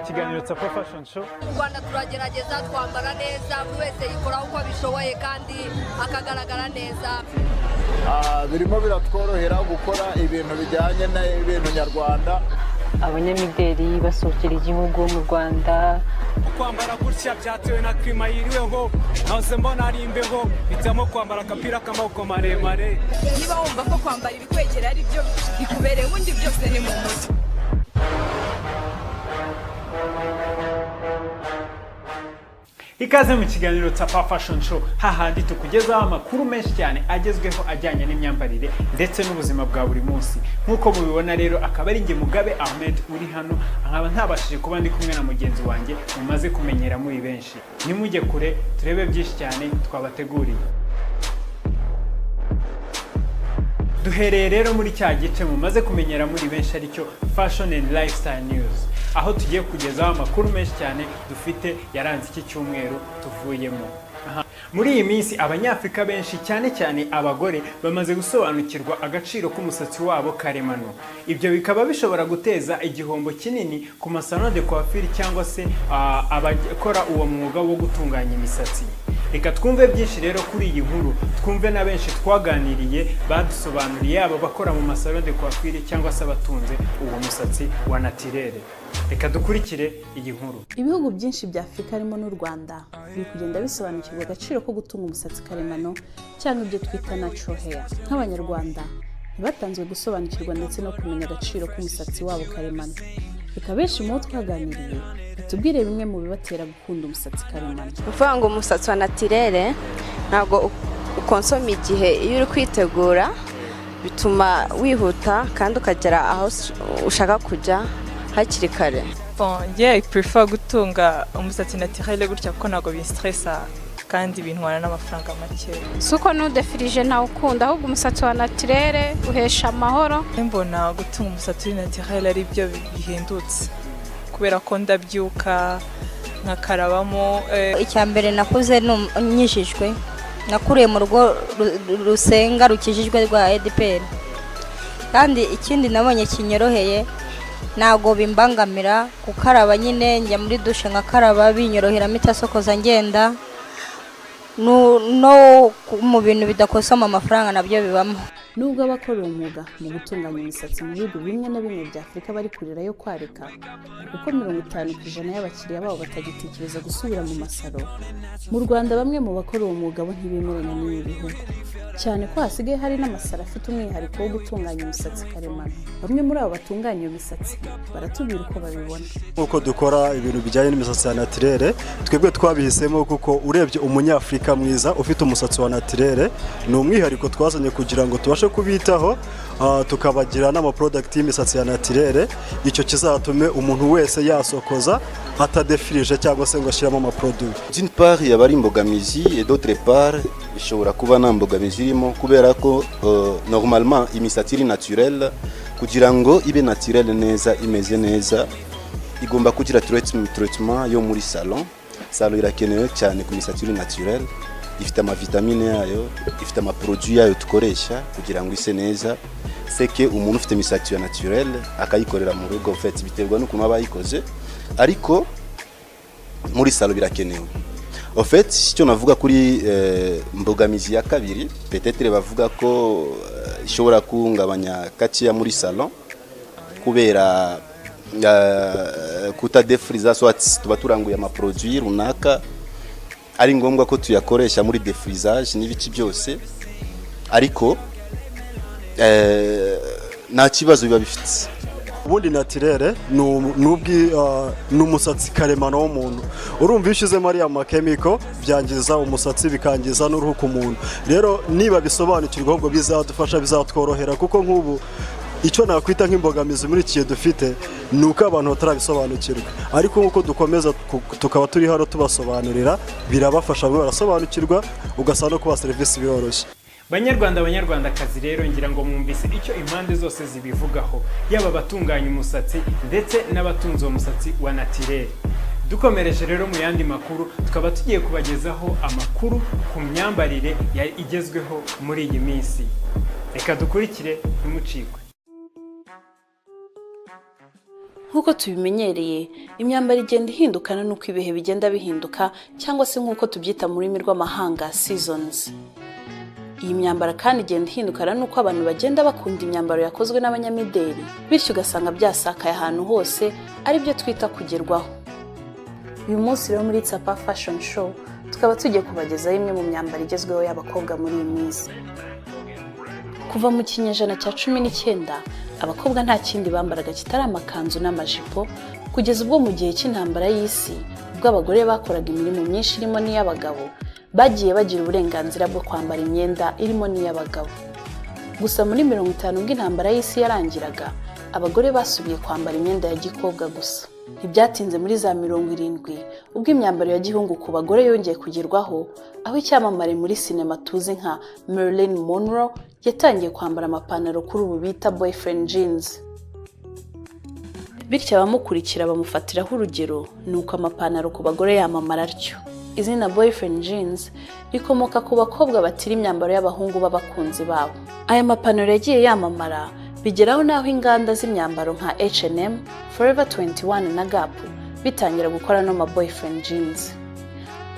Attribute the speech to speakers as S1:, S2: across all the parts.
S1: kiganiro Tsapa Fashion Show.
S2: Mu Rwanda turagerageza twambara neza, buri wese yikora uko bishoboye kandi akagaragara neza.
S3: Birimo biratworohera gukora ibintu bijyanye n'ibintu nyarwanda.
S4: Abanyamideli basohokera igihugu mu Rwanda.
S1: Kwambara gutya byatewe na klima yiriweho, nahoze mbona ari imbeho, bitamo kwambara akapira k'amaboko maremare.
S2: Niba wumva ko kwambara ibikwegera ari byo bikubereye, ubundi byose ni mu mutwe.
S1: Ikaze mu kiganiro Tsapa Fashion Show, hahandi tukugezaho amakuru menshi cyane agezweho ajyanye n'imyambarire ndetse n'ubuzima bwa buri munsi. Nkuko mubibona rero akaba ari nge Mugabe Ahmed uri hano, nkaba ntabashije kuba ndi kumwe na mugenzi wanjye mumaze kumenyera muri benshi. Nimujye kure turebe byinshi cyane twabateguriye. Duhereye rero muri cya gice mumaze kumenyera muri benshi aricyo Fashion and Lifestyle News, aho tugiye kugezaho amakuru menshi cyane dufite yaranze iki cyumweru tuvuyemo. Muri iyi minsi abanyafrika benshi cyane cyane abagore bamaze gusobanukirwa agaciro k'umusatsi wabo karemano. Ibyo bikaba bishobora guteza igihombo kinini ku masalon de coiffure cyangwa se abakora uwo mwuga wo gutunganya imisatsi. Reka twumve byinshi rero kuri iyi nkuru, twumve na benshi twaganiriye badusobanuriye aba bakora mu masalon de coiffure cyangwa se abatunze uwo musatsi wa naturelle. Reka dukurikire iyi nkuru.
S5: Ibihugu byinshi bya Afrika harimo n'u Rwanda biri kugenda bisobanukirwa agaciro ko gutunga umusatsi karemano cyangwa ibyo twita natural hair. Nk'abanyarwanda ntibatanzwe gusobanukirwa ndetse no kumenya agaciro k'umusatsi wabo karemano. Reka benshi mu twaganiriye batubwire bimwe mu bibatera gukunda umusatsi karemano.
S6: Uvuga ngo umusatsi wa naturelle ntabwo ukonsoma igihe, iyo uri kwitegura bituma wihuta kandi ukagera aho ushaka kujya hakiri kare.
S7: I prefer gutunga umusatsi naturelle gutya kuko ntabwo binstressa kandi bintwara n'amafaranga make.
S8: Suko n'udefirije ntawe ukunda, ahubwo umusatsi wa naturelle uhesha amahoro.
S7: Mbona gutunga umusatsi naturelle ari byo bihindutse kubera ko ndabyuka nkakarabamo.
S9: Icya mbere nakuze nyishijwe, nakuriye mu rugo rusenga rukijijwe rwa EDPR, kandi ikindi nabonye kinyoroheye ntabwo bimbangamira gukaraba. Nyine njya muri dushe nkakaraba binyorohera, mitasokoza ngenda no mu bintu bidakosoma amafaranga nabyo bibamo.
S5: Nubwo abakora umwuga mu gutunganya imisatsi mu bihugu bimwe na bimwe bya Afrika bari kurira yo kwarika, kuko 50% y'abakiriya babo batagitekereza gusubira mu masaro, mu Rwanda bamwe mu bakora uwo mwuga bo ntibemeranya n'ibi bihugu, cyane ko hasigaye hari n'amasaro afite umwihariko wo gutunganya imisatsi karemano. Bamwe muri abo batunganya iyo misatsi baratubwira uko babibona.
S10: Uko dukora ibintu bijyanye n'imisatsi ya naturelle, twebwe twabihisemo kuko urebye umunyafrika mwiza ufite umusatsi wa naturelle ni umwihariko twazanye kugira ngo tubashe kubitaho, tukabagira n'ama product y'imisatsi ya naturelle. Icyo kizatume umuntu wese yasokoza atadefirije cyangwa se ngo ashiramo ama produit.
S11: D'une part yaba ari imbogamizi et d'autre part ishobora kuba nta mbogamizi irimo, kubera ko normalement imisatsi iri naturelle kugira ngo ibe naturelle neza imeze neza igomba kugira traitement yo muri salon. Salon irakenewe cyane ku misatsi iri naturelle, ifite ama vitamine yayo, ifite ama produit yayo tukoresha kugira ngo ise neza. Seke umuntu ufite imisatsi ya naturelle akayikorera mu rugo, fait biterwa n'ukuntu abayikoze, ariko muri salon birakenewe. En fait icyo navuga kuri mbogamizi ya kabiri, peut-être bavuga ko ishobora kungabanya kaciya muri salon kubera kutadefriza, soit tuba turanguye ama produit runaka ari ngombwa ko tuyakoresha muri defrisage n'ibiki byose, ariko nta kibazo biba bifite.
S10: Ubundi naturelle n'umusatsi karemano w'umuntu. Urumva ishizemo ari amakemiko byangiza umusatsi bikangiza n'uruhu ku muntu. Rero niba bisobanukirwa ahubwo bizadufasha, bizatworohera, kuko nk'ubu icyo nakwita nk'imbogamizi muri iki dufite nuko abantu batarabisobanukirwa, ariko nkuko dukomeza tukaba turi hano tubasobanurira birabafasha, barasobanukirwa ugasanga no kuba service biroroshye.
S1: Banyarwandakazi rero ngira ngo mwumvise icyo impande zose zibivugaho, yaba batunganya umusatsi ndetse n'abatunze uwo musatsi wa naturelle. Dukomereje rero mu yandi makuru, tukaba tugiye kubagezaho amakuru ku myambarire igezweho muri iyi minsi. Reka dukurikire ntimucikwe.
S5: nk'uko tubimenyereye imyambaro igenda ihindukana n'uko ibihe bigenda bihinduka cyangwa se nk'uko tubyita mu rurimi rw'amahanga seasons. Iyi myambaro kandi igenda ihindukana n'uko abantu bagenda bakunda imyambaro yakozwe n'abanyamideli, bityo ugasanga byasakaye ahantu hose aribyo twita kugerwaho. Uyu munsi rero muri Tsapa Fashion Show tukaba tugiye kubagezaho imwe mu myambaro igezweho y'abakobwa muri iyi minsi. Kuva mu kinyejana cya 19 abakobwa nta kindi bambaraga kitari amakanzu n'amajipo, kugeza ubwo mu gihe cy'intambara y'isi ubwo abagore bakoraga imirimo myinshi irimo n'iy'abagabo bagiye bagira uburenganzira bwo kwambara imyenda irimo n'iy'abagabo. Gusa muri 50 ubwo intambara y'isi yarangiraga abagore basubiye kwambara imyenda ya gikobwa gusa. Ntibyatinze muri za 70 ubwo imyambaro ya gihungu ku bagore yongeye kugerwaho, aho icyamamare muri sinema tuzi nka Marilyn Monroe yatangiye kwambara amapantaro kuri ubu bita boyfriend jeans. Bityo abamukurikira bamufatiraho urugero nuko amapantaro ku bagore yamamara atyo. Izina boyfriend jeans rikomoka ku bakobwa batira imyambaro y'abahungu b'abakunzi babo. Aya mapantaro yagiye yamamara bigeraho naho inganda z'imyambaro nka H&M, Forever 21 na Gap bitangira gukora no ma boyfriend jeans.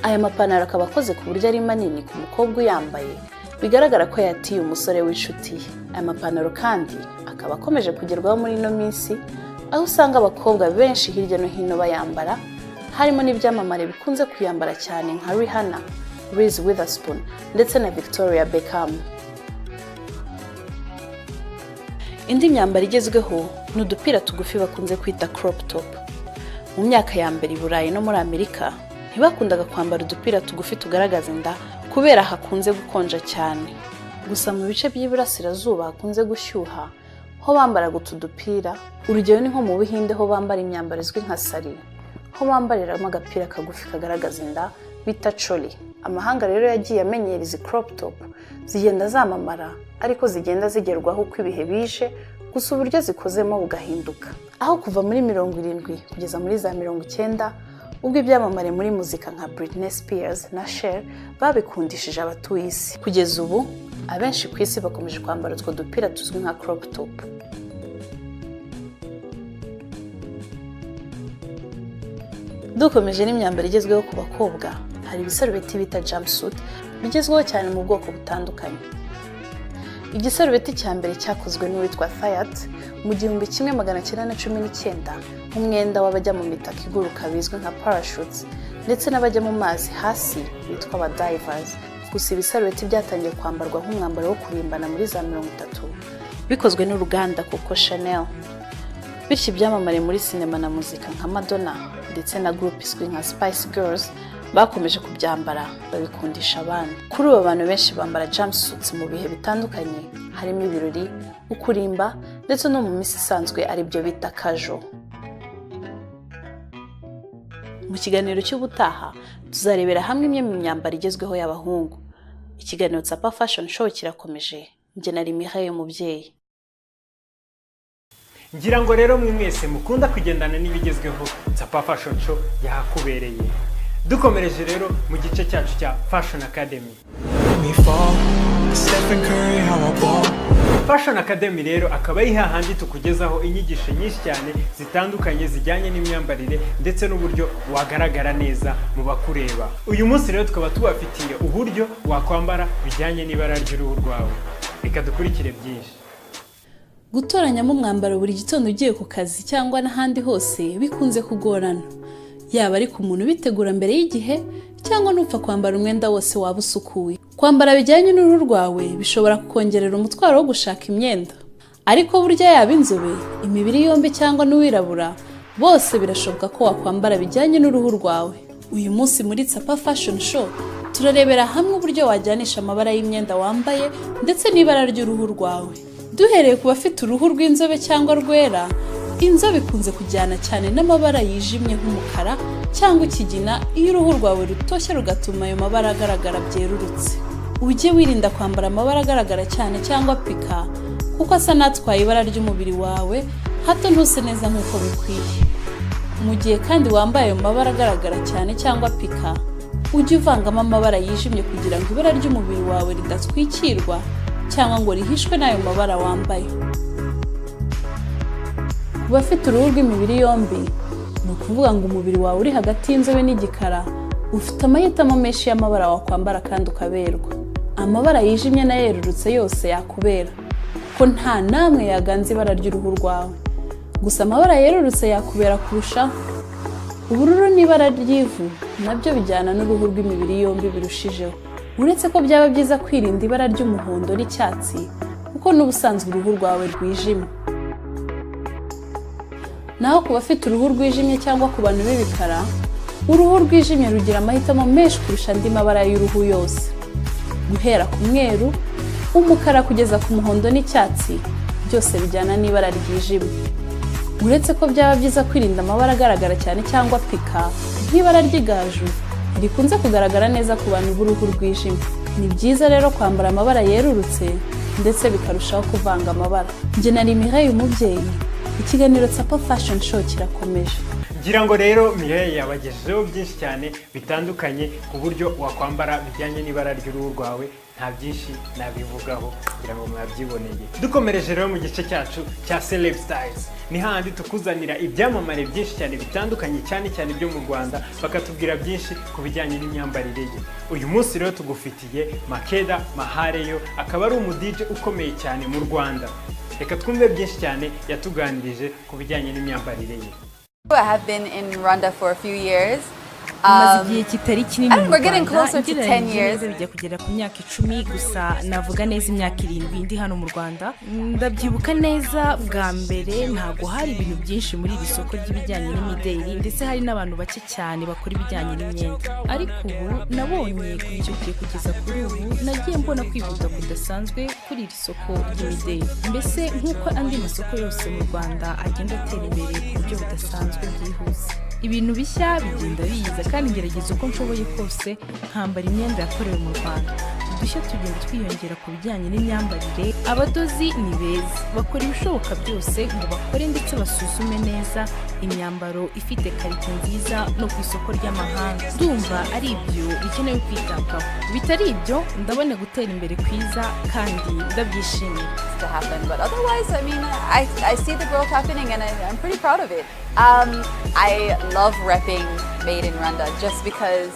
S5: Aya mapantaro akaba akoze ku buryo ari manini ku mukobwa uyambaye, bigaragara ko yatiye umusore w'inshuti ye. Aya mapantaro kandi akaba akomeje kugerwaho muri ino minsi, aho usanga abakobwa benshi hirya no hino bayambara, harimo n'ibyamamare bikunze kuyambara cyane nka Rihanna, Reese Witherspoon ndetse na Victoria Beckham. Indi myambaro igezweho ni udupira tugufi bakunze kwita crop top. Mu myaka ya mbere i Burayi no muri Amerika ntibakundaga kwambara udupira tugufi tugaragaza inda kubera hakunze gukonja cyane. Gusa mu bice by'iburasirazuba hakunze gushyuha ho bambaraga utudupira. Urugero ni nko mu Buhinde ho bambara imyambaro izwi nka sari, ho bambariramo agapira kagufi kagaragaza inda bita choli. Amahanga rero yagiye amenyera izi crop top, zigenda zamamara ariko zigenda zigerwaho uko ibihe bije, gusa uburyo zikozemo bugahinduka. Aho kuva muri 70 kugeza muri za 90 ubwo ibyamamare muri muzika nka Britney Spears na Cher babikundishije abatuye isi. Kugeza ubu abenshi ku isi bakomeje kwambara utwo dupira tuzwi nka crop top. Dukomeje n'imyambaro igezweho ku bakobwa, hari ibisarubeti bita jumpsuit bigezweho cyane mu bwoko butandukanye. Igisarubeti cya mbere cyakozwe n'uwitwa Thayat mu 1919 nk'umwenda w'abajya mu mitaka iguruka bizwi nka parachutes ndetse n'abajya mu mazi hasi bitwa aba divers. Gusa ibisarubeti byatangiye kwambarwa nk'umwambaro wo kurimbana muri za 30 bikozwe n'uruganda Coco Chanel. Bityo ibyamamare muri sinema na muzika nka Madonna ndetse na group izwi nka Spice Girls bakomeje kubyambara babikundisha abandi. Kuri ubu abantu benshi bambara jumpsuits mu bihe bitandukanye, harimo ibirori, ukurimba ndetse no mu minsi isanzwe ari byo bita casual. Mu kiganiro cy'ubutaha tuzarebera hamwe imwe mu myambaro igezweho y'abahungu. Ikiganiro Tsapa Fashion Show kirakomeje. Njye nari Mihaye umubyeyi.
S1: Ngira ngo rero mwese mukunda kugendana n'ibigezweho, Tsapa Fashion Show yakubereye. Dukomereje rero mu gice cyacu cya Fashion Academy. Fashion Academy rero akaba ari hahandi tukugezaho inyigisho nyinshi cyane zitandukanye zijyanye n'imyambarire ndetse n'uburyo wagaragara neza mu bakureba. Uyu munsi rero tukaba tubafitiye uburyo wakwambara bijyanye n'ibara ry'uruhu rwawe. Reka dukurikire byinshi.
S5: Gutoranyamo umwambaro buri gitondo ugiye ku kazi cyangwa n'ahandi hose bikunze kugorana. Yaba ari ku muntu bitegura mbere y'igihe cyangwa nupfa kwambara umwenda wose waba usukuye. Kwambara bijyanye n'uruhu rwawe bishobora kukongerera umutwaro wo gushaka imyenda. Ariko burya yaba inzobe, imibiri yombi cyangwa n'uwirabura, bose birashoboka ko wakwambara bijyanye n'uruhu rwawe. Uyu munsi muri Tsapa Fashion Show turarebera hamwe uburyo wajyanisha amabara y'imyenda wambaye ndetse n'ibara ry'uruhu rwawe. Duhereye ku bafite uruhu rw'inzobe cyangwa rwera, inzobe ikunze kujyana cyane n'amabara yijimye nk'umukara cyangwa ikigina iyo uruhu rwawe rutoshye rugatuma ayo mabara agaragara byerurutse. Ujye wirinda kwambara amabara agaragara cyane cyangwa pika kuko asa natwaye ibara ry'umubiri wawe hato ntuse neza nk'uko bikwiye. Mu gihe kandi wambaye ayo mabara agaragara cyane cyangwa pika, ujye uvangamo amabara yijimye kugira ngo ibara ry'umubiri wawe ridatwikirwa cyangwa ngo rihishwe n'ayo mabara wambaye. bafite uruhu rw'imibiri yombi ni ukuvuga ngo umubiri wawe uri hagati y'inzobe n'igikara ufite amahitamo menshi y'amabara wakwambara kandi ukaberwa. Amabara yijimye n'ayerurutse yose yakubera ko nta namwe yaganza ibara ry'uruhu rwawe, gusa amabara yerurutse yakubera kurushaho. Ubururu n'ibara ry'ivu nabyo bijyana n'uruhu rw'imibiri yombi birushijeho, uretse ko byaba byiza kwirinda ibara ry'umuhondo n'icyatsi kuko n'ubusanzwe uruhu rwawe rwijimye. Naho ku bafite uruhu rwijimye cyangwa ku bantu b'ibikara, uruhu rwijimye rugira amahitamo menshi kurusha andi mabara y'uruhu yose, guhera ku mweru, umukara kugeza ku muhondo n'icyatsi byose bijyana n'ibara ryijimye. Uretse ko byaba byiza kwirinda amabara agaragara cyane cyangwa pika nk'ibara ry'igaju rikunze kugaragara neza ku bantu b'uruhu rwijimye. Ni byiza rero kwambara amabara yerurutse ndetse bikarushaho kuvanga amabara. Njye nari Mireille umubyeyi, ikiganiro Tsapa Fashion Show kirakomeje.
S1: Ngira ngo rero Mireille yabagejejeho byinshi cyane bitandukanye ku buryo wakwambara bijyanye n'ibara ry'uruhu rwawe. Nta byinshi nabivugaho kugira ngo mwabyiboneye. Dukomereje rero mu gice cyacu cya Celeb Styles, ni handi tukuzanira ibyamamare byinshi cyane bitandukanye cyane byo mu Rwanda, bakatubwira byinshi ku bijyanye n'imyambarire ye. Uyu munsi rero tugufitiye Makeda Mahareyo, akaba ari umudije ukomeye cyane mu Rwanda. Reka twumve byinshi cyane yatuganirije ku bijyanye n'imyambarire ye.
S12: I have been in Rwanda for a few years.
S13: Igihe kitari kinini mu Rwanda, bijya kugera ku myaka 10, gusa navuga neza imyaka 7 ndi hano mu Rwanda. Ndabyibuka neza bwa mbere ntago hari ibintu byinshi muri iri soko ry'ibijyanye n'imideli, ndetse hari n'abantu bake cyane bakora ibijyanye n'imyenda. Ariko ubu nabonye kuri icyo gihe kugeza kuri ubu nagiye mbona kwihuta kudasanzwe kuri iri soko ry'imideli. Mbese nk'uko andi masoko yose mu Rwanda agenda atera imbere ku buryo budasanzwe bwihuse. Ibintu bishya bigenda biza kandi ngerageza uko nshoboye kose nkambara imyenda yakorewe mu Rwanda. Udushya tugenda twiyongera ku bijyanye n'imyambarire. Abadozi ni beza, bakora ibishoboka byose ngo bakore ndetse basuzume neza imyambaro ifite karite nziza no ku isoko ry'amahanga. Ndumva ari ibyo bikenewe kwitabwaho. Bitari ibyo ndabona gutera imbere kwiza kandi ndabyishimiye.
S12: But otherwise, I mean, I see the growth happening and I'm pretty proud of it. I love repping made in Rwanda just because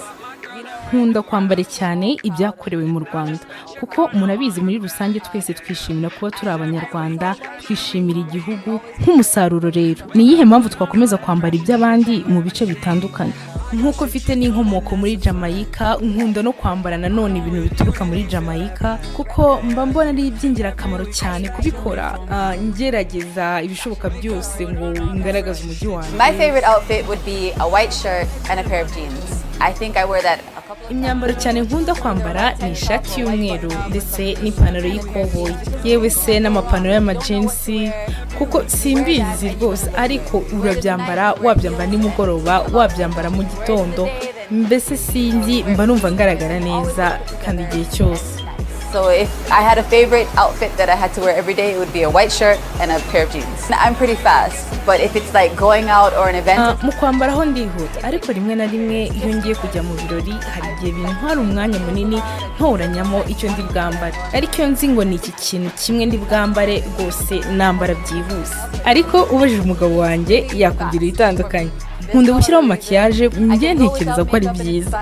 S13: nkunda kwambara cyane ibyakorewe mu Rwanda kuko murabizi muri rusange twese twishimira kuba turi abanyarwanda, twishimira igihugu nk'umusaruro. Rero ni iyihe mpamvu twakomeza kwambara iby'abandi mu bice bitandukanye? Nkuko mfite n'inkomoko muri Jamaica, nkunda no kwambara nanone ibintu bituruka muri Jamaica kuko mba mbona ari iby'ingirakamaro cyane kubikora. Ngerageza ibishoboka byose ngo ngaragaze umujyi wanjye.
S12: My favorite outfit would be a white shirt and a pair of jeans. I think I wear that a couple.
S13: Imyambaro cyane nkunda kwambara ni ishati y'umweru ndetse n'ipantaro y'ikoboyi, yewe se n'amapantaro y'amajinsi kuko simbizi rwose, ariko urabyambara, wabyambara nimugoroba, wabyambara mu gitondo, mbese sinzi mba numva ngaragara neza kandi igihe cyose.
S12: So if I had a favorite outfit that I had to wear every day, it would be a white shirt and a pair of jeans. I'm pretty fast, but if it's like going out or an event,
S13: mu kwambara ho ndihuta, ariko rimwe na rimwe iyo ngiye kujya mu birori hari igihe bintwara umwanya munini ntoranyamo icyo ndi bwambare, ariko iyo nzi ngo ni iki kintu kimwe ndi bwambare rwose nambara byihuse. Ariko ubajije umugabo wanjye yakubwira itandukanye. Nkunda gushyiraho makiyaje, njye ntekereza ko ari byiza.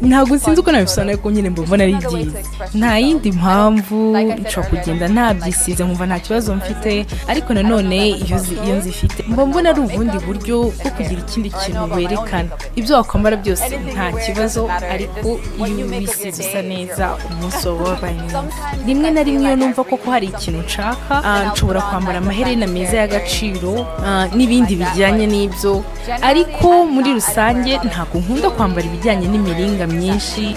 S13: Ntabwo sinzi uko nabisobanuye ko nyine mbona ari byiza. Nta yindi mpamvu nshobora kugenda ntabyisize nkumva nta kibazo mfite, ariko nanone iyo nzifite mba mbona ari ubundi buryo bwo kugira ikindi kintu werekana. Ibyo wakwambara byose nta kibazo, ariko iyo wisize usa neza umunsi wabaye neza. Rimwe na rimwe iyo numva koko hari ikintu nshaka, nshobora kwambara amaherena meza y'agaciro n'ibindi bijyanye n'ibyo. Ariko muri rusange ntabwo nkunda kwambara ibijyanye n'imiringa myinshi.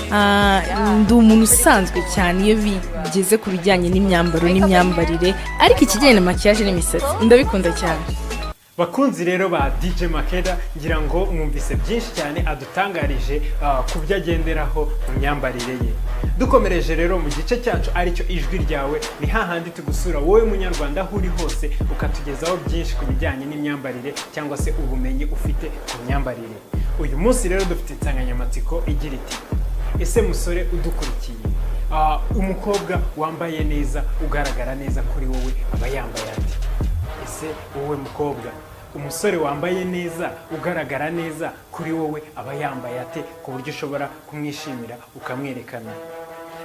S13: Ndi umuntu usanzwe cyane iyo bigeze ku bijyanye n'imyambaro n'imyambarire, ariko ikijyanye na makiyaje n'imisatsi ndabikunda cyane.
S1: Bakunzi rero ba DJ Makeda, ngira ngo mwumvise byinshi cyane adutangarije ku byo agenderaho mu myambarire ye. Dukomereje rero mu gice cyacu aricyo ijwi ryawe, ni hahandi tugusura wowe munyarwanda aho uri hose ukatugezaho byinshi ku bijyanye n'imyambarire cyangwa se ubumenyi ufite ku myambarire. Uyu munsi rero dufite insanganyamatsiko igira iti: ese musore udukurikiye, umukobwa wambaye neza ugaragara neza kuri wowe aba yambaye ati? Ese wowe mukobwa umusore wambaye neza ugaragara neza kuri wowe aba yambaye ate ku buryo ushobora kumwishimira ukamwerekana?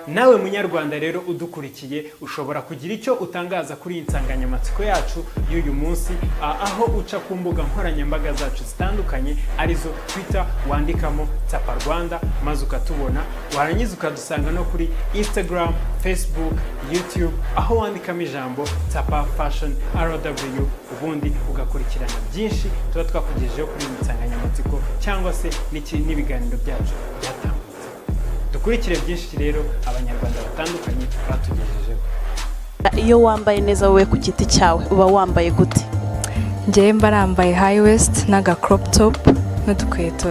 S1: Nawe munyarwanda rero udukurikiye ushobora kugira icyo utangaza kuri iyi nsanganyamatsiko yacu y'uyu munsi, aho uca ku mbuga nkoranyambaga zacu zitandukanye arizo Twitter wandikamo Tsapa Rwanda maze ukatubona, warangiza ukadusanga no kuri Instagram, Facebook, YouTube aho wandikamo ijambo Tsapa Fashion RW, ubundi ugakurikirana byinshi tuba twakugejejeho kuri iyi nsanganyamatsiko cyangwa se n'ibiganiro byacu byatambutse. Dukurikire byinshi rero abanyarwanda batandukanye batugejejeho.
S14: Iyo wambaye neza wowe ku giti cyawe uba wambaye gute?
S15: Njyewe mba nambaye high waist n'aga crop top n'udukweto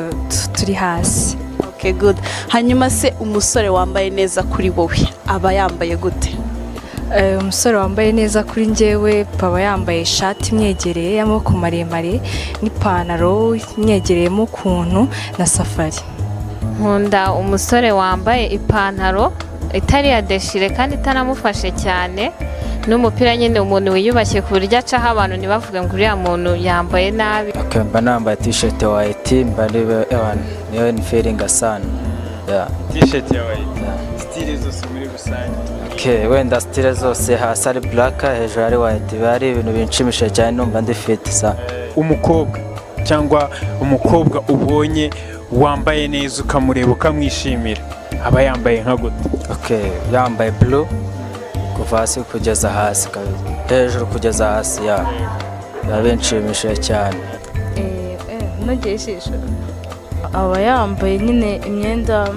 S15: turi hasi.
S14: Okay, good. Hanyuma se umusore wambaye neza kuri wowe aba yambaye gute?
S15: Umusore wambaye neza kuri njyewe aba yambaye ishati imwegereye y'amaboko maremare n'ipantaro imwegereyemo ukuntu na safari.
S16: Nkunda umusore wambaye ipantaro itari ya deshire kandi itanamufashe cyane, n'umupira nyine umuntu wiyubashye ku buryo acaho abantu ntibavuge ngo uriya muntu yambaye nabi.
S17: Mba nambaye t-shirt ya white, mba niyo ni feeling sana.
S1: T-shirt ya white, style zose muri rusange.
S17: Wenda style zose hasi ari black hejuru ari white, bari ibintu binshimisha cyane numva ndi fit sa.
S1: Umukobwa cyangwa umukobwa ubonye wambaye neza ukamureba ukamwishimira aba yambaye nka gute?
S17: Yambaye blue kuva hasi kugeza hasi, hejuru kugeza hasi yabenshimishije cyane.
S18: Nogeye ijisho aba yambaye nyine imyenda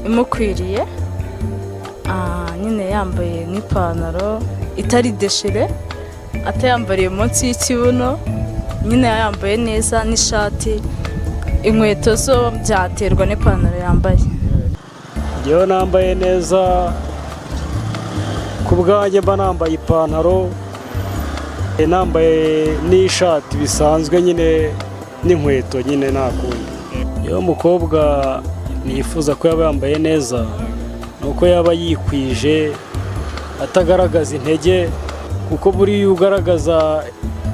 S18: imukwiriye, nyine yambaye n'ipantaro itari deshire, atayambariye munsi y'ikibuno, nyine yambaye neza n'ishati. Inkweto zo byaterwa n'ipantaro yambaye.
S19: Njyewe nambaye neza ku bwanjye, mba nambaye ipantaro, nambaye n'ishati bisanzwe nyine n'inkweto nyine nakundi. Iyo umukobwa nifuza ko yaba yambaye neza nuko yaba yikwije atagaragaza intege, kuko buriya ugaragaza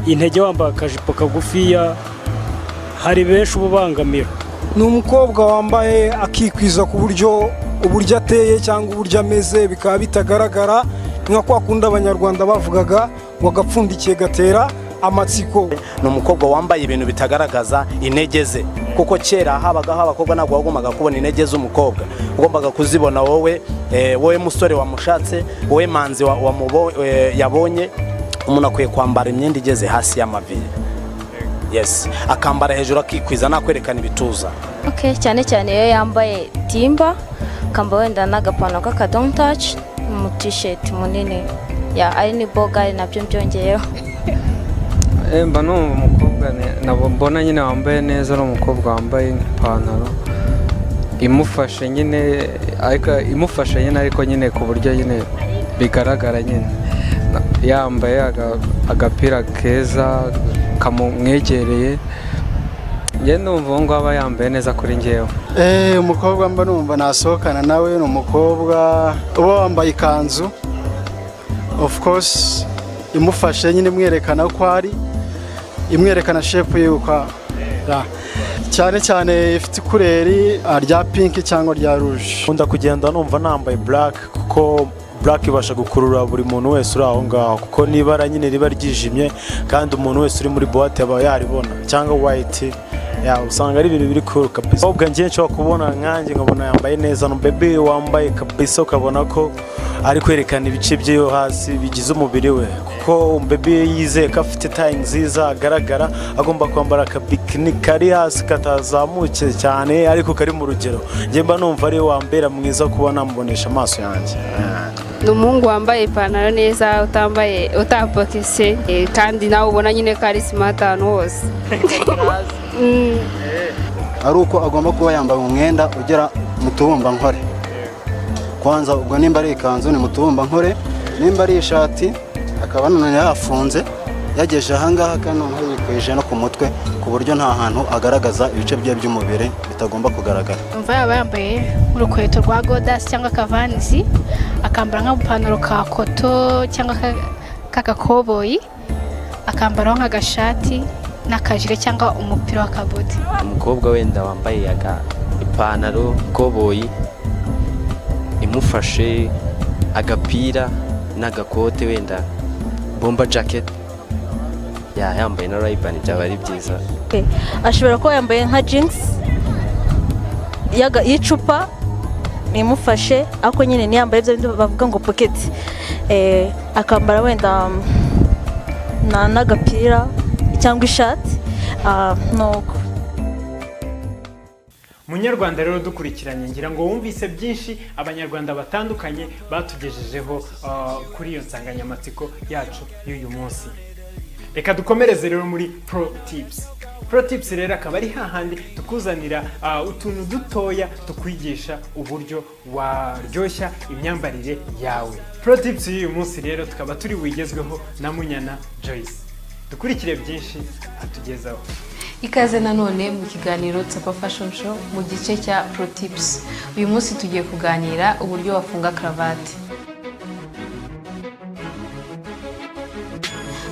S19: intege wambaye akajipo kagufiya hari benshi ububangamira.
S20: Ni umukobwa wambaye akikwiza ku buryo uburyo ateye cyangwa uburyo ameze bikaba bitagaragara, nka kwa kundi abanyarwanda bavugaga ngo agapfundikiye gatera amatsiko.
S21: Ni umukobwa wambaye ibintu bitagaragaza intege ze, kuko kera habagaho abakobwa ntabwo wagombaga kubona intege z'umukobwa, ugombaga kuzibona wowe musore wamushatse, wowe manzi yabonye. Umuntu akwiye kwambara imyenda igeze hasi y'amavi, akambara hejuru akikwiza nakwerekana ibituza.
S22: Cyane cyane iyo yambaye timba, akambara wenda n'agapantaro k'akadon touch, mu t-shirt munini ari ni boga nabyo byongeyeho.
S23: Mba numva umukobwa mbona nyine wambaye neza ari umukobwa wambaye ipantaro imufashe nyine ariko nyine ku buryo nyine bigaragara nyine, yambaye agapira keza kamumwegereye. Njye numva ngo aba yambaye neza kuri njyewe.
S10: Umukobwa mba numva nasohokana nawe ni umukobwa uba wambaye ikanzu, of course imufashe nyine imwerekana ko ari, imwerekana shape yuko cyane cyane ifite ikureri rya pink cyangwa rya rouge.
S24: Nkunda kugenda numva nambaye black, kuko black ibasha gukurura buri muntu wese uri aho ngaho, kuko n'ibara nyine riba ryijimye kandi umuntu wese uri muri boîte aba yaribona, cyangwa white usanga ari ibintu biri cool kabisa. Ubwo njye nshobora kubona nkanjye nkabona yambaye neza, no baby wambaye kabisa ukabona ko ari kwerekana ibice bye yo hasi bigize umubiri we, kuko baby yizeye ko afite taille nziza agaragara, agomba kwambara akabikini kari hasi katazamuke cyane ariko kari mu rugero. Njye mba numva ari wambera mwiza kuba namubonesha amaso yanjye.
S8: Ni umuhungu wambaye ipantaro neza, utapokese kandi nawe ubona nyine ko ari smart ahantu hose.
S25: Ari uko agomba kuba yambaye umwenda ugera mu tubumba nkore. Kwanza ubwo nimba ari ikanzu ni mu tubumba nkore, nimba ari ishati akaba none yafunze yageje ahangaha kandi yikwije no ku mutwe ku buryo nta hantu agaragaza ibice bye by'umubiri bitagomba kugaragara.
S8: Umva yaba yambaye urukweto rwa godas cyangwa kavanisi, akambara nk'agapantaro ka koto cyangwa k'agakoboyi, akambaraho nk'agashati
S2: n'akajire cyangwa umupira w'akabodi.
S3: Umukobwa wenda wambaye ipantaro koboyi imufashe, agapira n'agakote wenda bomba jacket, yambaye na Ray-Ban byaba ari byiza.
S4: Ashobora kuba yambaye nka jeans y'icupa imufashe, ariko nyine niyambaye ibyo bavuga ngo pocket, akambara wenda n'agapira cyangwa ishati nuko.
S1: Munyarwanda rero dukurikiranye, ngira ngo wumvise byinshi abanyarwanda batandukanye batugejejeho kuri iyo nsanganyamatsiko yacu y'uyu munsi. Reka dukomereze rero muri pro tips. Pro tips rero akaba ari hahandi tukuzanira utuntu dutoya tukwigisha uburyo waryoshya imyambarire yawe. Pro tips y'uyu munsi rero tukaba turi wigezweho na Munyana Joyce. Dukurikire byinshi atugezaho.
S6: Ikaze nanone mu kiganiro Tsapa Fashion Show mu gice cya Pro Tips. Uyu munsi tugiye kuganira uburyo wafunga cravate.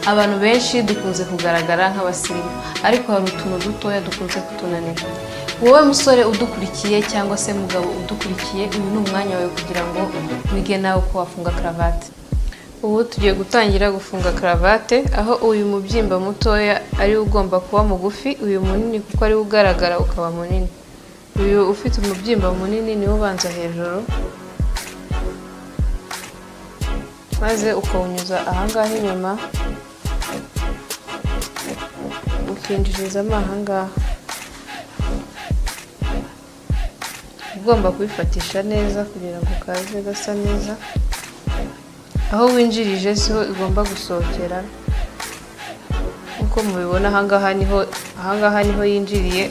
S6: Abantu benshi dukunze kugaragara nk'abasirimu, ariko hari utuntu dutoya dukunze kutunanira. Wowe musore udukurikiye cyangwa se mugabo udukurikiye, uyu ni umwanya wawe kugira ngo wige nawe uko wafunga cravate. Ubu tugiye gutangira gufunga cravate, aho uyu mubyimba mutoya ari ugomba kuba mugufi, uyu munini kuko ari ugaragara ukaba munini. Uyu ufite umubyimba munini ni ubanza hejuru, maze ukawunyuza ahangaha inyuma, ukinjirizamo ahangaha. Ugomba kubifatisha neza kugira ngo kaze gasa neza. Aho winjirije siho igomba gusohokera, uko mubibona ahangaha niho yinjiriye.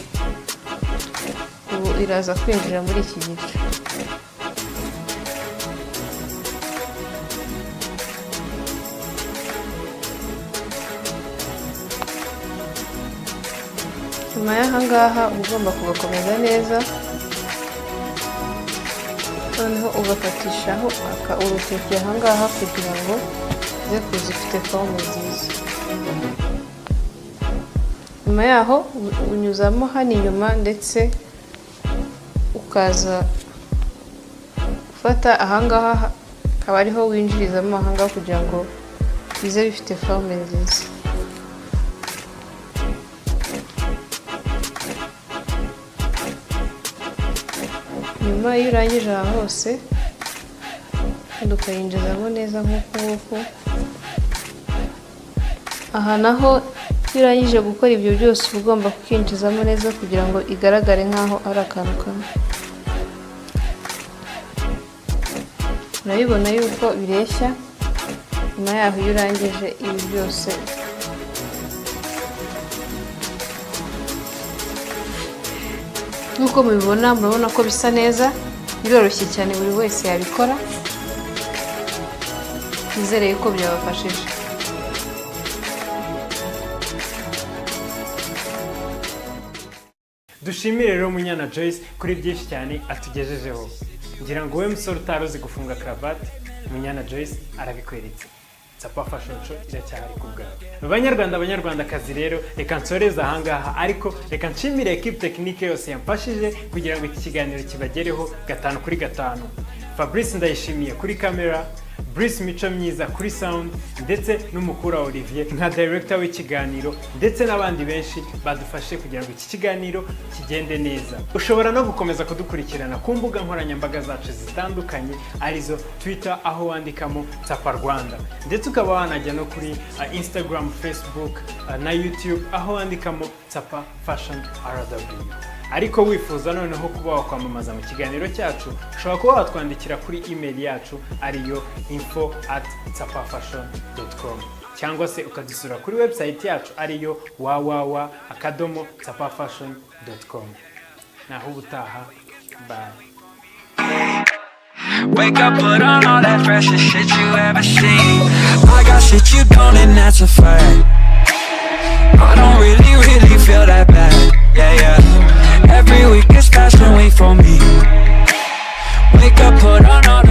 S6: Ubu iraza kwinjira muri iki gice. Nyuma y'ahangaha ugomba kugakomeza neza, noneho ugafatishaho urutoki ahangaha kugira ngo uze kuza ufite forme nziza. Nyuma yaho unyuzamo hano inyuma, ndetse ukaza ufata ahangaha, akaba ariho winjirizamo ahangaha kugira ngo bize bifite forme nziza. Nyuma iyo urangije aha hose ukayinjizamo neza nk'uko nguko. Aha naho iyo urangije gukora ibyo byose uba ugomba kukinjizamo neza kugira ngo igaragare nk'aho ari akantu kamwe. Urabibona yuko bireshya. Nyuma yaho iyo urangije ibi byose nk'uko mubibona, murabona ko bisa neza, biroroshye cyane, buri wese yabikora. Nizere ko byabafashije.
S1: Dushimire rero Munyana Joyce kuri byinshi cyane atugejejeho. Ngira ngo we musore utaruzi gufunga cravate, Munyana Joyce arabikweretse. Tsapa Fashion Show iracyari ku bwawe. Banyarwandakazi rero, reka nsoreze ahangaha, ariko reka nshimire equipe technique yose yamfashije kugira ngo iki kiganiro kibagereho 5 kuri 5. Fabrice ndayishimiye kuri kamera, Brice Mico myiza kuri sound, ndetse n'umukuru Olivier nka director w'ikiganiro, ndetse n'abandi benshi badufashe kugira ngo iki kiganiro kigende neza. Ushobora no gukomeza kudukurikirana ku mbuga nkoranyambaga zacu zitandukanye, arizo Twitter aho wandikamo Tsapa Rwanda, ndetse ukaba wanajya no kuri Instagram, Facebook na YouTube aho wandikamo Tsapa Fashion RW. Ariko wifuza noneho kuba wakwamamaza mu kiganiro cyacu, ushobora kuba watwandikira kuri email yacu ariyo info@tsapafashion.com, cyangwa se ukadusura kuri website yacu ariyo www.tsapafashion.com. Naho ubutaha, bye.
S7: Wake up, put on all that freshest shit you ever seen. I got shit you don't, and that's a fact. I don't really feel that bad. Yeah. Every week is fashion week for me. Wake up, put on all